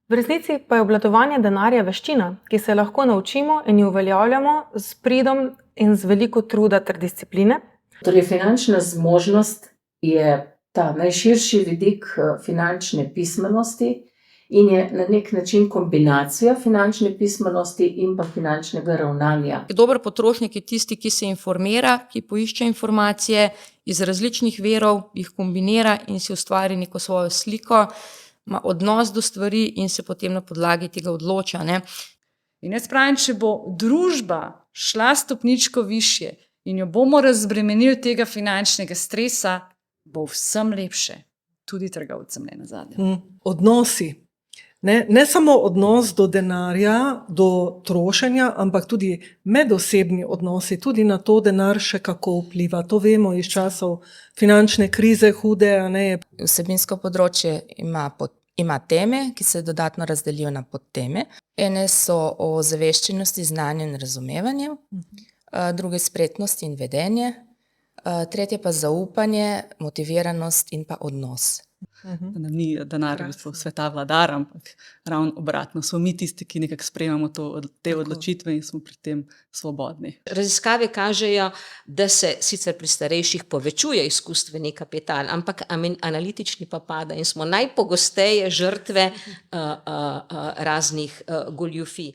V resnici pa je obvladovanje denarja veščina, ki se lahko naučimo in jo uveljavljamo s pridom in z veliko truda ter discipline. Torej, finančna zmožnost je ta najširši vidik finančne pismenosti in je na nek način kombinacija finančne pismenosti in pa finančnega ravnanja. Dober potrošnik je tisti, ki se informira, ki poišče informacije iz različnih virov, jih kombinira in si ustvari neko svojo sliko, ima odnos do stvari in se potem na podlagi tega odloča, ne. In jaz pravim, če bo družba šla stopničko višje in jo bomo razbremenili tega finančnega stresa, bo vsem lepše, tudi trgovcem nenazadnje. Odnosi. Ne samo odnos do denarja, do trošenja, ampak tudi medosebni odnosi, tudi na to denar še kako vpliva. To vemo iz časov finančne krize, hude, a ne. Vsebinsko področje ima teme, ki se dodatno razdelijo na podteme. Ene so o ozaveščenosti, znanju in razumevanju, druge spretnost in vedenje, tretje pa zaupanje, motiviranost in pa odnos. Da nam ni denar v bistvu sveta vladar, ampak ravno obratno. Smo mi tisti, ki nekako sprejemamo te odločitve in smo pri tem svobodni. Raziskave kažejo, da se sicer pri starejših povečuje izkustveni kapital, ampak analitični pa pada in smo najpogosteje žrtve raznih goljufij.